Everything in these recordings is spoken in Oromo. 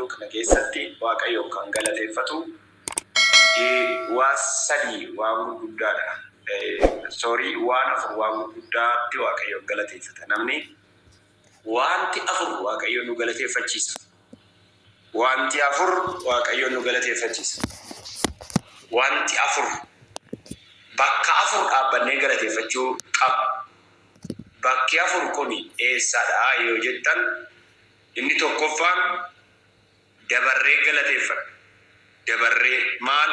waaqayyoo kana keessatti waaqayyoo kan galateeffatu wasadi waan guddaadha. Waan afur waan guddaatti waaqayyoo galateeffata. Namni wanti afur waaqayyoo nu galateeffachiisa. Wanti afur waaqayyoo nu galateeffachiisa. Wanti afur bakka afur dhaabbannee galateeffachuu qaba. Bakki afur kun eessadha yoo jettan inni tokkoffaan dabarree galateeffata. Dabarree maal?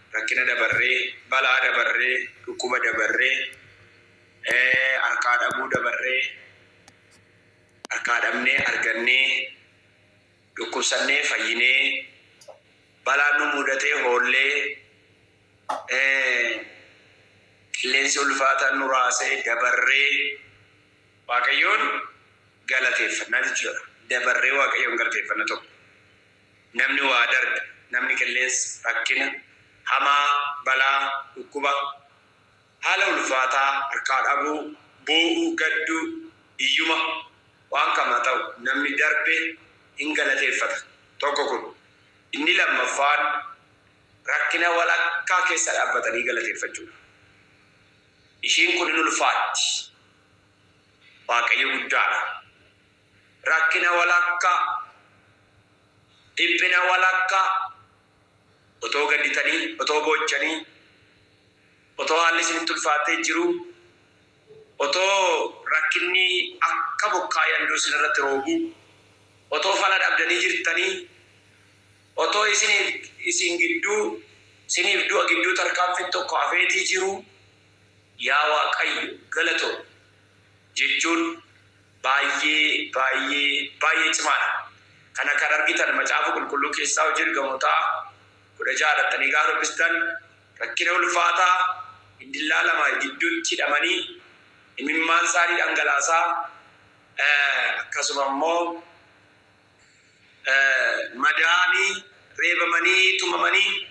Rakkina dabarree, balaa dabarree, dhukkuba dabarree, harkaa dhabuu dabarree, harkaa dhabnee argannee, dhukkubsannee fayyinee, balaan nu mudatee hoollee, qilleensi ulfaataan nu raasee dabarree waaqayyoon galateeffannaa jechuudha. Dabarree waaqayyoon galateeffanna tokko. Namni waa darbe, namni qilleensi rakkina, hamaa, balaa, dhukkuba, haala ulfaataa, harkaa dhabuu, boo'uu, gadduu, iyyuma waan kama ta'u namni darbe hin galateeffata. Tokko kun. Inni lammaffaan rakkina walakkaa keessa dhaabbatanii galateeffachuudha. Ishiin kun hin ulfaatti. Waaqayyo guddaadha. Rakkina walakkaa, dhiphina walakkaa, otoo gadditanii, otoo boochanii, otoo haalli isinitti ulfaatee jiru, otoo rakkinni akka bokkaa yandoo isinirratti roobu, otoo fala dhabdanii jirtanii, otoo isiniif du'a gidduu tarkaanfiin tokko hafeetii jiru, yaa Waaqayyo galatoo jechuun baay'ee cimaadha. Kana kan argitan macaafa qulqulluu keessaa hojii ergamootaa 16 gaafa dubbistan rakkina ulfaataa indillaa lama gidduutti hidhamanii imimmaan isaanii dhangalaasaa akkasuma immoo madaanii reebamanii tumamanii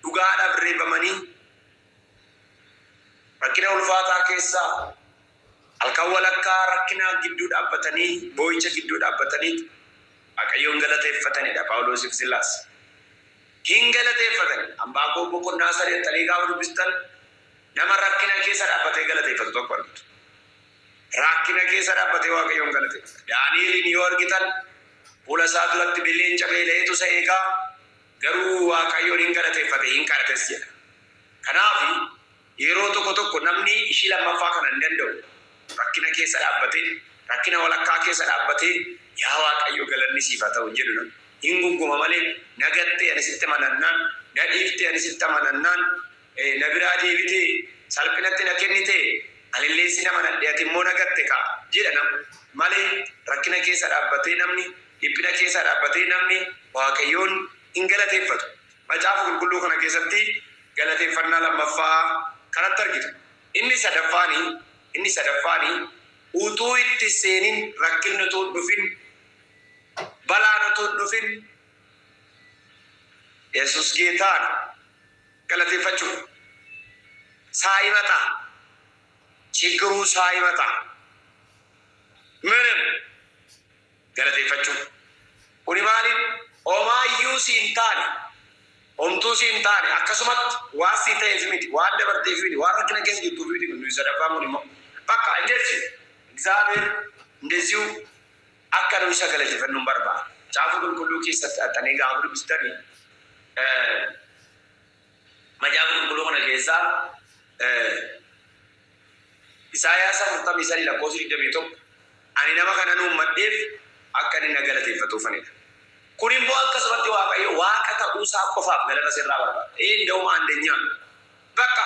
dhugaadhaaf reebamanii rakkina ulfaataa keessaa halkan walakkaa rakkina gidduu dhaabbatanii boo'icha gidduu dhaabbatanii waaqayyoon galateeffatanidha. Phaawulosiif Sillaas hin galateeffatani. Ambaaqoo boqonnaa 8 gaafa dubbistan nama rakkina keessa dhaabbatee galateeffatu tokko argitu. Rakkina keessa dhaabbatee waaqayyoon galateeffata. Daani'elin yoo argitan fuula isaa duratti bileenca beela'eetu isa eegaa garuu waaqayyoon hin galateeffate hin kadhates jedha. Kanaaf yeroo tokko namni ishii lammaffaa kana hin danda'u. Rakkina keessa dhaabbatee, rakkina walakkaa keessa dhaabbatee yaa Waaqayyo galanni siif haa ta'u jedhu hin gunguma malee nagattee ani sitti amanannaan, na dhiiftee ani sitti amanannaan, na biraa deebitee salphinatti na kennitee anillee si nama nadhee ati immoo nagatte ka'a jedha malee rakkina keessa dhaabbatee namni, dhiphina keessa dhaabbatee namni Waaqayyoon hin galateeffatu. Macaafa qulqulluu kana keessatti galateeffannaa lammaffaa kanatti argitu. Inni sadaffaanii utuu itti seenin rakkinni utuu dhufin balaan utuu dhufin Yesus ጌታን ገለቴፈችው ሳይመጣ ችግሩ ሳይመጣ ምንም ገለቴፈችው ኡሪማሊን ኦማዩ ሲንታኒ ኦምቱ ሲንታኒ አከሱመት ዋሲ ተይዝሚት ዋንደ በርቴፊኒ ዋረክነ ከስ ይቱ ቪዲ ነው ይዘደፋሙኒ በቃ እግዚአብሔር እንደዚሁ አከረው ይሰገለች ፈኑን በርባ ጫፉ ሁሉ ኪሰት አጠኔ ጋር አብሩ ቢስተሪ መጃብ ሁሉ ሆነ ከዛ ኢሳያስ አፍርታም ይሰሪ ለቆስ ይደብይቶ አኒ ነማ ከነኑ መደፍ አከኒ ነገለተ ይፈቱ ፈኔ ኩሪም በአከስበት ዋቀየ ዋቀተ ኡሳ ቆፋፍ ገለተ ሰራ በርባ ይሄ እንደውም አንደኛ በቃ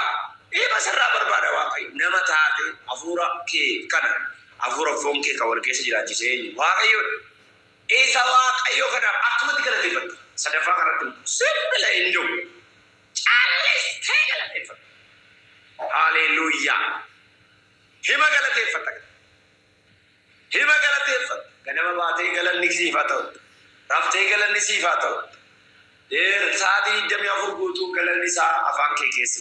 ይሄ በሰራ በርባ ዋቀየ ነመታቴ አፉራ ኬ ከነ አፉራ ፎንኬ ከወልኬ ሲራጂ ሰኝ ዋቀየ ኢሳ ዋቀየ ከነ አክመት ገለተ ይፈቱ ሰደፋ ከረቱ ሲምፕል እንደው ጫለስ ተገለተ ይፈቱ ሃሌሉያ ሂመ ገለተ ይፈቱ ሂመ ገለተ ይፈቱ ገነመ ባቴ ገለኒ ሲፋቱ ራፍቴ ገለኒ ሲፋቱ ሳዲ እንደሚያፈር ጉቱ ገለኒ ሳ አፋን ከኬስ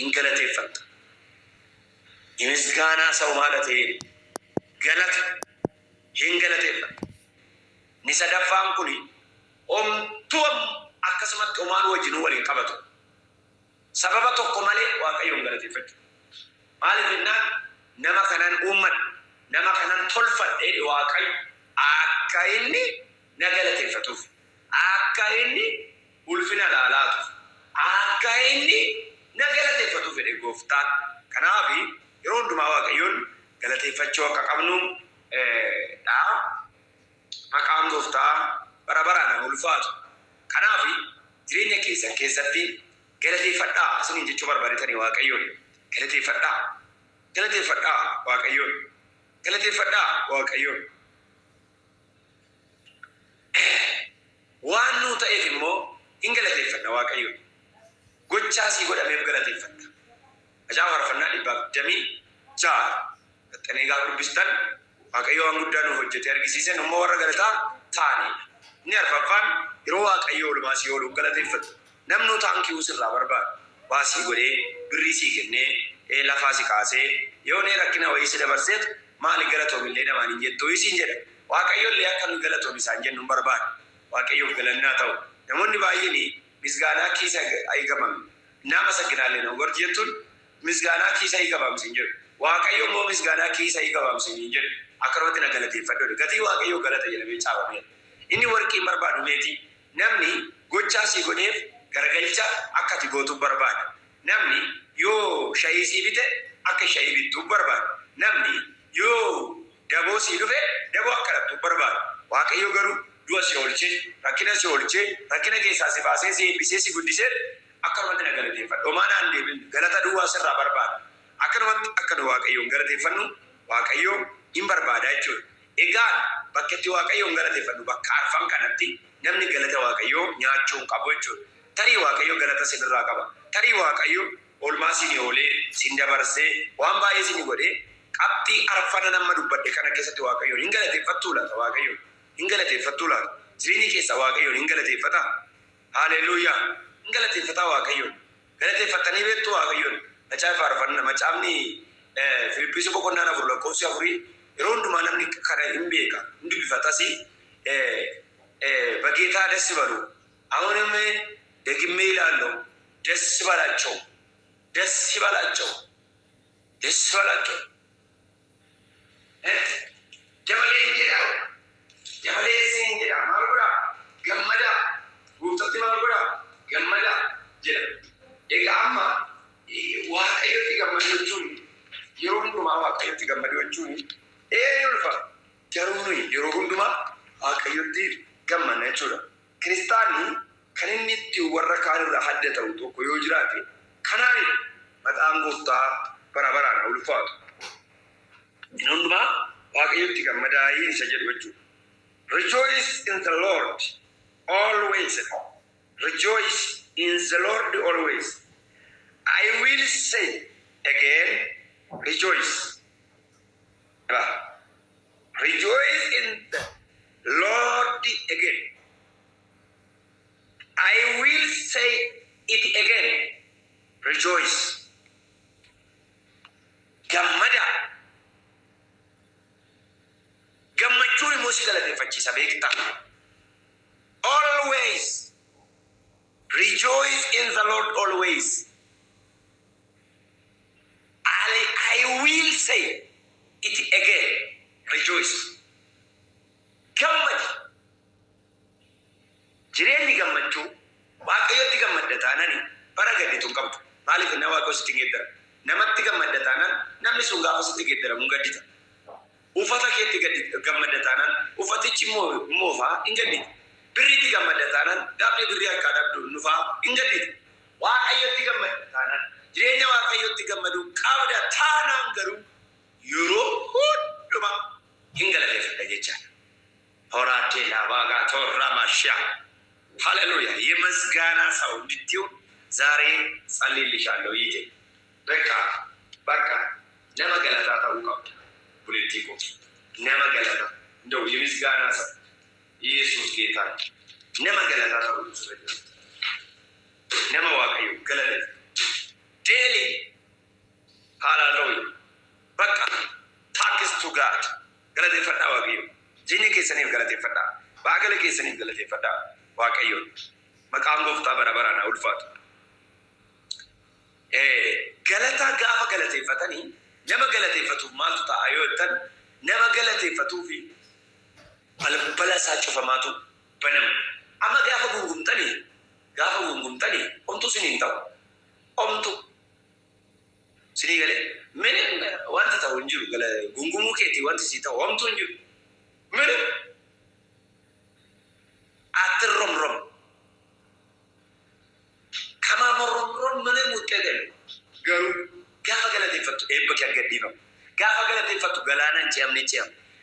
እንገለተ ይፈቱ የምስጋና ሰው ማለት ይሄ ገለተ ይንገለተ ይፈቱ ንሰደፋን ኩሊ tuam akkasumat umaan wajjin waliin qabatu sababa tokko malee waaqayyoon galateeffatu maaliif jennaan nama kanan uumman nama kanan tolfadhe waaqayyo akka inni na galateeffatuuf akka inni ulfina laalaatuuf akka inni na galateeffatuuf fedhe gooftaan kanaaf yeroo hundumaa waaqayyoon galateeffachuu akka qabnu maqaan gooftaa bara baraan ulfaatu kanaaf jireenya keessatti galateeffadhaa isiniin jechuu barbaadetanii waaqayyoon galateeffadhaa waaqayyoon waan nu ta'eef immoo hin galateeffadha waaqayyoon gochaa sii godhameef galateeffadha ajaa warfannaa 156 xaxanii gaa dubbistan waaqayyo waan guddaa nu hojjete argisiisen immoo warra galataa taanii ni arfaffaan yeroo waaqayyo olumaa sii oolu galateeffatu namnu taankii usirraa barbaadu waa sii godhee birrii sii kennee lafaa si kaasee yoo nee rakkina wayii si dabarseetu maali galatoomillee namaan hin jettuu isiin jedha waaqayyoollee akka nu galatoomi isaan jennu barbaadu waaqayyoof galannaa ta'u namoonni baay'een misgaanaa kiisa aygamame nama saginaalee na gorji jettuun misgaanaa kiisa aygamamsin jedhu waaqayyo immoo misgaanaa kiisa aygamamsin jedhu akkanumatti na galateeffadhu gatii waaqayyoo galata jedhamee caafamee inni warqii barbaadu meetii namni gochaa sii godheef garagalcha akka ati gootu barbaada namni yoo shayii sii bite akka shayii bittu barbaada namni yoo daboo sii dhufe daboo akka dhabdu barbaada waaqayyo garuu du'a si oolchee rakkina keessaa si baasee si eebbisee si guddisee akkanumatti na galateeffadhu omaanaan deebiin galata duwwaa sirraa barbaada akkanumatti akka nu waaqayyoon galateeffannu waaqayyoo hin barbaada jechuudha egaan bakka itti waaqayyoon galateeffannu bakka arfan kanatti namni galata waaqayyoo nyaachuun qabu jechuudha tarii waaqayyoo galata sinirraa qaba tarii waaqayyoo oolmaa sinii oolee sin dabarsee waan baay'ee sinii godhee qabxii arfana nama dubbadhe kana keessatti waaqayyoon hin galateeffattuu laata waaqayyoon hin galateeffattuu laata jireenya keessa waaqayyoon hin galateeffata haleluuyaa hin galateeffata waaqayyoon galateeffatanii beektu waaqayyoon macaafa arfanna macaafni Filippisi boqonnaa 4 lakkoofsa 4 yeroo hundumaa namni kana hin beeka hundi bifatasi በጌታ ደስ በሉ አሁንም ደግሜ ይላሉ ደስ ይበላቸው ጀመሌ ሲንጀራ ማልጉራ ገመዳ ጉፍተቲ ማልጉራ ገመዳ ጀለ ኤጋማ waaqayyotti gammachuun yeroo hundumaa waaqayyotti gammachuun ulfa jaruu yeroo hundumaa waaqayyotti gammanna jechuudha kiristaanni kan inni itti warra kaan irraa adda ta'u tokko yoo jiraate kanaan maqaan gooftaa bara baraan ulfaatu inni hundumaa waaqayyotti gammadaa isa jedhu jechuudha rejoice in the Lord always I will say again, rejoice. Rejoice in the Lord again. I will say it again. Rejoice. Gammada. Gammachuu immoo galateeffachiisa beekta. Always. Rejoice in the Lord always. I will say it again. Rejoice. Gammadi. Jireenyi gammachuu waaqayyotti gammadda taanani bara gaddiituun qabdu. Maaliif nama waaqayyo sitti geeddara? Namatti gammadda taanan namni sun gaafa sitti geeddaramu hin gaddita. Uffata keetti gammadda taanan uffatichi immoo fa'aa hin gaddita. Birriitti gammadda taanan gaafni birrii akka dhabdu nufaa hin gaddita. Waaqayyotti gammadda taanan jireenya waaqayyotti gammadu qabda taanaan garuu yeroo hundumaa hin galateeffadha jechaadha. Horaatee laabaagaa torra mashaa ሃሌሉያ የምስጋና ሰው እንድትዩ ዛሬ ጸልይልሻለሁ ይጄ በቃ ለመገለታ ታውቀው ፖለቲኮ ለመገለታ እንደው የምስጋና ሰው ኢየሱስ ጌታ ለመገለታ ታውቀው ስለዚህ ለማዋቀዩ ገለለ ዴሊ ሃሌሉያ በቃ ታንክስ ቱ ጋድ ገለተ ፈጣ ዋቂዩ ጂኒ ከሰኔ ገለተ ፈጣ ባገለ ከሰኔ ገለተ ፈጣ waaqayyoon maqaan gooftaa bara baraan haa ulfaatu. Galataa gaafa galateeffatanii nama galateeffatuuf maaltu ta'a yoo jettan nama galateeffatuuf balbala isaa cufamaatu banamu. Amma gaafa gungumtanii omtu siniin ta'u omtu sinii galee mene wanta ta'u hin jiru gungumuu keetii wanti sii ta'u omtu hin jiru mene ati rom kama rom mene muttee galu garuu gaafa galateeffattu eebba kee gadhiifamu. Gaafa galateeffattu galaana hin ce'amne.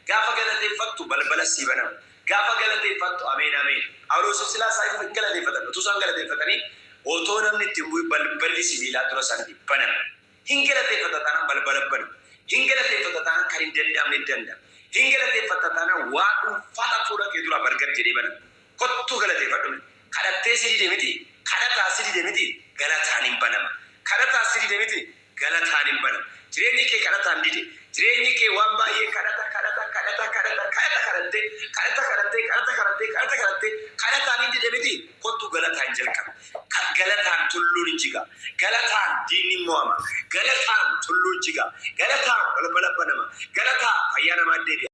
Gaafa galateeffattu balbala sii banamu. Gaafa galateeffattu ameen. Phaawulos Siilaasaa hin galateeffatan. Utuu isaan galateeffatanii otoo namni ittiin bu'u balballi sibiilaa dura isaanii banamu. Hin galateeffata taanaan balbala banamu. Hin galateeffata taanaan kan hin danda'amne danda'ama. Hin galateeffata taanaan waa dhuunfaa fuula kee dura bargad jedhee banamu. Kottuu galateeffadhu. Kadhattee sidii miti. Kadhataa sidii miti. Galataan hin banama. Kadhataa sidii miti. Galataan hin banama. Jireenyi kee kadhataan dide. Jireenyi kee waan baay'ee kadhattee kadhataan hin dide miti. Kottu galataan jalqaba. Galataan tulluun hin jiga. Galataan diinni mo'ama. Galataan tulluun jiga. Galataan balbala banama. Galataan fayyaa namaa deebi'a.